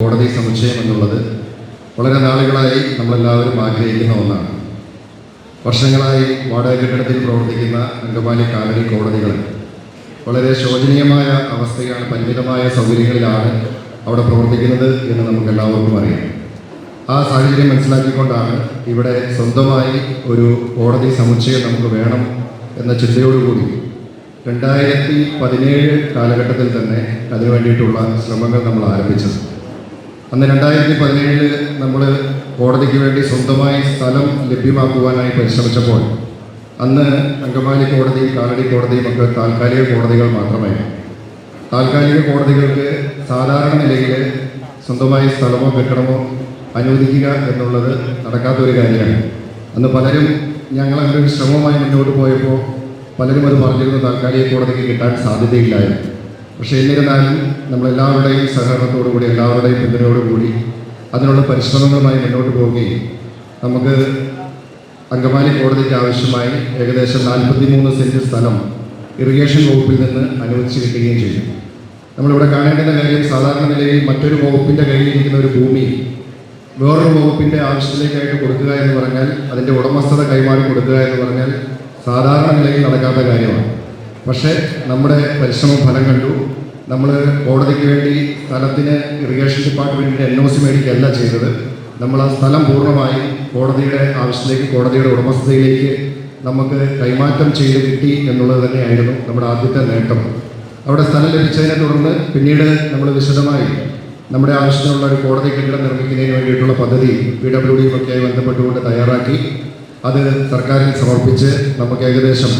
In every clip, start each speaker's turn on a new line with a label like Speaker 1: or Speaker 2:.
Speaker 1: കോടതി സമുച്ചയം എന്നുള്ളത് വളരെ നാളുകളായി നമ്മളെല്ലാവരും ആഗ്രഹിക്കുന്ന ഒന്നാണ്. വർഷങ്ങളായി വാടക കെട്ടിടത്തിൽ പ്രവർത്തിക്കുന്ന അങ്കമാലി കാലടി കോടതികൾ വളരെ ശോചനീയമായ അവസ്ഥയാണ്, പരിമിതമായ സൗകര്യങ്ങളിലാണ് അവിടെ പ്രവർത്തിക്കുന്നത് എന്ന് നമുക്കെല്ലാവർക്കും അറിയാം. ആ സാഹചര്യം മനസ്സിലാക്കിക്കൊണ്ടാണ് ഇവിടെ സ്വന്തമായി ഒരു കോടതി സമുച്ചയം നമുക്ക് വേണം എന്ന ചിന്തയോടുകൂടി 2017 കാലഘട്ടത്തിൽ തന്നെ അതിനു വേണ്ടിയിട്ടുള്ള ശ്രമങ്ങൾ നമ്മൾ ആരംഭിച്ചത്. അന്ന് 2017 നമ്മൾ കോടതിക്ക് വേണ്ടി സ്വന്തമായി സ്ഥലം ലഭ്യമാക്കുവാനായി പരിശ്രമിച്ചപ്പോൾ അന്ന് അങ്കമാലി കോടതി, കാലടി കോടതിയും ഒക്കെ താൽക്കാലിക കോടതികൾ മാത്രമായിരുന്നു. താൽക്കാലിക കോടതികൾക്ക് സാധാരണ നിലയിൽ സ്വന്തമായി സ്ഥലമോ കെട്ടിടമോ അനുവദിക്കുക എന്നുള്ളത് നടക്കാത്തൊരു കാര്യമാണ്. അന്ന് പലരും ഞങ്ങളങ്ങനെ ഒരു ശ്രമമായി മുന്നോട്ട് പോയപ്പോൾ പലരും അത് പറഞ്ഞിരുന്നു താൽക്കാലിക കോടതിക്ക് കിട്ടാൻ സാധ്യതയില്ലായിരുന്നു. പക്ഷേ എന്നിരുന്നാലും നമ്മളെല്ലാവരുടെയും സഹകരണത്തോടുകൂടി, എല്ലാവരുടെയും പിന്തുണയോടുകൂടി അതിനുള്ള പരിശ്രമങ്ങളുമായി മുന്നോട്ട് പോവുകയും നമുക്ക് അങ്കമാലി കോടതിക്ക് ആവശ്യമായി ഏകദേശം 43 സെൻറ്റ് സ്ഥലം ഇറിഗേഷൻ വകുപ്പിൽ നിന്ന് അനുവദിച്ച് കിട്ടുകയും ചെയ്തു. നമ്മളിവിടെ കാണേണ്ടുന്ന കാര്യം, സാധാരണ നിലയിൽ മറ്റൊരു വകുപ്പിൻ്റെ കയ്യിലിരിക്കുന്ന ഒരു ഭൂമി വേറൊരു വകുപ്പിൻ്റെ ആവശ്യത്തിലേക്കായിട്ട് കൊടുക്കുക എന്ന് പറഞ്ഞാൽ, അതിൻ്റെ ഉടമസ്ഥത കൈമാറി കൊടുക്കുക എന്ന് പറഞ്ഞാൽ സാധാരണ നിലയിൽ നടക്കാത്ത കാര്യമാണ്. പക്ഷേ നമ്മുടെ പരിശ്രമം ഫലം കണ്ടു. നമ്മൾ കോടതിക്ക് വേണ്ടി സ്ഥലത്തിന് ഇറിഗേഷൻ ഡിപ്പാർട്ട്മെൻറ്റിൻ്റെ NOC മേടിക്കുകയല്ല ചെയ്തത്. നമ്മൾ ആ സ്ഥലം പൂർണ്ണമായും കോടതിയുടെ ആവശ്യത്തിലേക്ക്, കോടതിയുടെ ഉടമസ്ഥതയിലേക്ക് നമുക്ക് കൈമാറ്റം ചെയ്ത് കിട്ടി എന്നുള്ളത് തന്നെയായിരുന്നു നമ്മുടെ ആദ്യത്തെ നേട്ടം. അവിടെ സ്ഥലം ലഭിച്ചതിനെ തുടർന്ന് പിന്നീട് നമ്മൾ വിശദമായി നമ്മുടെ ആവശ്യത്തിനുള്ള ഒരു കോടതി കെട്ടിടം നിർമ്മിക്കുന്നതിന് വേണ്ടിയിട്ടുള്ള പദ്ധതി PWD ഒക്കെയായി ബന്ധപ്പെട്ടുകൊണ്ട് തയ്യാറാക്കി അത് സർക്കാരിൽ സമർപ്പിച്ച് നമുക്ക് ഏകദേശം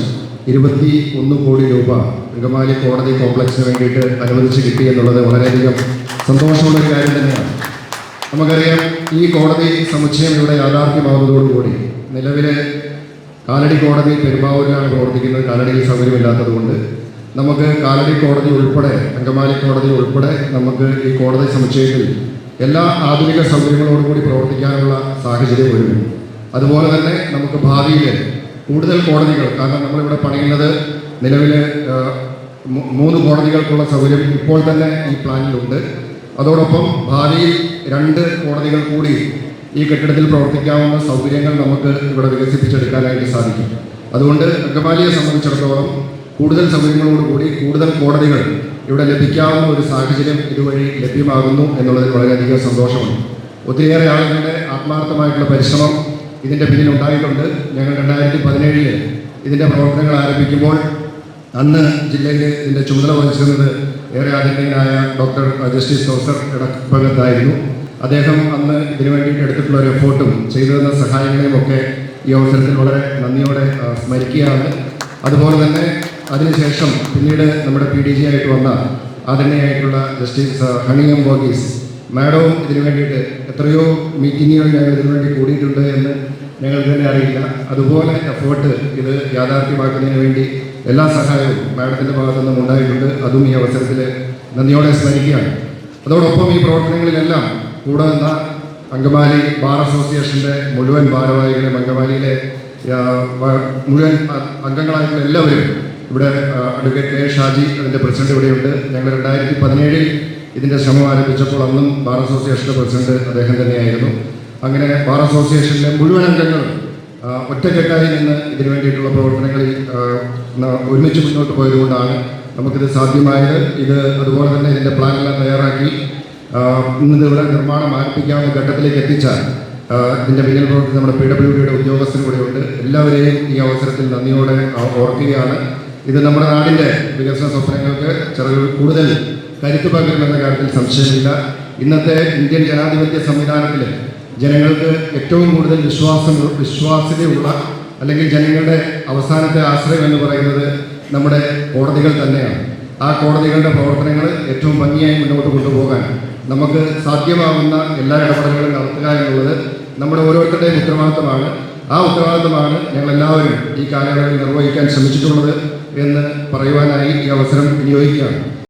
Speaker 1: 21 കോടി രൂപ അങ്കമാലി കോടതി കോംപ്ലക്സിന് വേണ്ടിയിട്ട് അനുവദിച്ച് കിട്ടി എന്നുള്ളത് വളരെയധികം സന്തോഷമുള്ളൊരു കാര്യം തന്നെയാണ്. നമുക്കറിയാം, ഈ കോടതി സമുച്ചയം ഇവിടെ യാഥാർത്ഥ്യമാവുന്നതോടുകൂടി നിലവിലെ കാലടി കോടതി പെരുമ്പാവൂരിലാണ് പ്രവർത്തിക്കുന്നത്. കാലടിയിൽ സൗകര്യമില്ലാത്തതുകൊണ്ട് നമുക്ക് കാലടി കോടതി ഉൾപ്പെടെ, അങ്കമാലി കോടതി ഉൾപ്പെടെ നമുക്ക് ഈ കോടതി സമുച്ചയത്തിൽ എല്ലാ ആധുനിക സൗകര്യങ്ങളോടുകൂടി പ്രവർത്തിക്കാനുള്ള സാഹചര്യം ഒരുങ്ങും. അതുപോലെ തന്നെ നമുക്ക് ഭാവിയിൽ കൂടുതൽ കോടതികൾ, കാരണം നമ്മളിവിടെ പണിയുന്നത് നിലവിൽ 3 കോടതികൾക്കുള്ള സൗകര്യം ഇപ്പോൾ തന്നെ ഈ പ്ലാനിലുണ്ട്. അതോടൊപ്പം ഭാവിയിൽ 2 കോടതികൾ കൂടി ഈ കെട്ടിടത്തിൽ പ്രവർത്തിക്കാവുന്ന സൗകര്യങ്ങൾ നമുക്ക് ഇവിടെ വികസിപ്പിച്ചെടുക്കാനായിട്ട് സാധിക്കും. അതുകൊണ്ട് അങ്കമാലിയെ സംബന്ധിച്ചിടത്തോളം കൂടുതൽ സൗകര്യങ്ങളോടുകൂടി കൂടുതൽ കോടതികൾ ഇവിടെ ലഭിക്കാവുന്ന ഒരു സാഹചര്യം ഇതുവഴി ലഭ്യമാകുന്നു എന്നുള്ളതിൽ വളരെയധികം സന്തോഷമുണ്ട്. ഒത്തിരിയേറെ ആളുകളുടെ ആത്മാർത്ഥമായിട്ടുള്ള പരിശ്രമം ഇതിൻ്റെ പിന്നിലുണ്ടായിട്ടുണ്ട്. ഞങ്ങൾ 2017 ഇതിൻ്റെ പ്രവർത്തനങ്ങൾ ആരംഭിക്കുമ്പോൾ അന്ന് ജില്ലയിൽ ഇതിൻ്റെ ചുമതല വഹിച്ചിരുന്നത് ഏറെ ആദരണീയനായ ഡോക്ടർ ജസ്റ്റിസ് പ്രൊഫസർ ഇടപ്പകത്തായിരുന്നു. അദ്ദേഹം അന്ന് ഇതിനു വേണ്ടിയിട്ട് എടുത്തിട്ടുള്ള ഒരു എഫോർട്ടും ചെയ്തു തന്ന സഹായങ്ങളെയും ഒക്കെ ഈ അവസരത്തിൽ വളരെ നന്ദിയോടെ സ്മരിക്കുകയാണ്. അതുപോലെ തന്നെ അതിനുശേഷം പിന്നീട് നമ്മുടെ PDG ആയിട്ട് വന്ന ആദരണീയായിട്ടുള്ള ജസ്റ്റിസ് ഹണി എം വർഗീസ് മാഡവും ഇതിനു വേണ്ടിയിട്ട് എത്രയോ മീറ്റിങ്ങുകൾ ഞങ്ങൾ ഇതിനു വേണ്ടി കൂടിയിട്ടുണ്ട് എന്ന് ഞങ്ങൾക്ക് തന്നെ അറിയില്ല. അതുപോലെ എഫേർട്ട് ഇത് യാഥാർത്ഥ്യമാക്കുന്നതിന് വേണ്ടി എല്ലാ സഹായവും മാഡത്തിൻ്റെ ഭാഗത്തു നിന്നും ഉണ്ടായിട്ടുണ്ട്. അതും ഈ അവസരത്തിൽ നന്ദിയോടെ സ്മരിക്കുകയാണ്. അതോടൊപ്പം ഈ പ്രവർത്തനങ്ങളിലെല്ലാം കൂടെ നിന്ന അങ്കമാലി ബാർ അസോസിയേഷൻ്റെ മുഴുവൻ ഭാരവാഹികളും, അങ്കമാലിയിലെ മുഴുവൻ അംഗങ്ങളായിട്ടുള്ള എല്ലാവരും, ഇവിടെ അഡ്വക്കേറ്റ് K ഷാജി അതിൻ്റെ പ്രസിഡന്റ് ഇവിടെയുണ്ട്. ഞങ്ങൾ 2017 ഇതിൻ്റെ ശ്രമം ആരംഭിച്ചപ്പോൾ അന്നും ബാർ അസോസിയേഷൻ്റെ പ്രസിഡന്റ് അദ്ദേഹം തന്നെയായിരുന്നു. അങ്ങനെ ബാർ അസോസിയേഷനിലെ മുഴുവൻ അംഗങ്ങളും ഒറ്റക്കെട്ടായി നിന്ന് ഇതിനു വേണ്ടിയിട്ടുള്ള പ്രവർത്തനങ്ങളിൽ ഒരുമിച്ച് മുന്നോട്ട് പോയതുകൊണ്ടാണ് നമുക്കിത് സാധ്യമായത്. ഇത് അതുപോലെ തന്നെ ഇതിൻ്റെ പ്ലാനെല്ലാം തയ്യാറാക്കി ഇന്ന് ഇവിടെ നിർമ്മാണം ആരംഭിക്കാവുന്ന ഘട്ടത്തിലേക്ക് എത്തിച്ചാൽ ഇതിൻ്റെ പിന്നിൽ പ്രവർത്തിച്ച നമ്മുടെ PWDയുടെ ഉദ്യോഗസ്ഥരും കൂടെയുണ്ട്. എല്ലാവരെയും ഈ അവസരത്തിൽ നന്ദിയോടെ ഓർക്കുകയാണ്. ഇത് നമ്മുടെ നാടിൻ്റെ വികസന സ്വപ്നങ്ങൾക്ക് കൂടുതൽ കരുത്ത് പകരുമെന്ന കാര്യത്തിൽ സംശയമില്ല. ഇന്നത്തെ ഇന്ത്യൻ ജനാധിപത്യ സംവിധാനത്തിൽ ജനങ്ങൾക്ക് ഏറ്റവും കൂടുതൽ വിശ്വാസ്യതയുള്ള, അല്ലെങ്കിൽ ജനങ്ങളുടെ അവസാനത്തെ ആശ്രയം എന്ന് പറയുന്നത് നമ്മുടെ കോടതികൾ തന്നെയാണ്. ആ കോടതികളുടെ പ്രവർത്തനങ്ങൾ ഏറ്റവും ഭംഗിയായി മുന്നോട്ട് കൊണ്ടുപോകാൻ നമുക്ക് സാധ്യമാകുന്ന എല്ലാ ഇടപെടലുകളും നടത്തുക എന്നുള്ളത് നമ്മുടെ ഓരോരുത്തരുടെയും ഉത്തരവാദിത്തമാണ്. ആ ഉത്തരവാദിത്തമാണ് ഞങ്ങളെല്ലാവരും ഈ കാലയളവിൽ നിർവഹിക്കാൻ ശ്രമിച്ചിട്ടുള്ളത് എന്ന് പറയുവാനായി ഈ അവസരം വിനിയോഗിക്കുകയാണ്.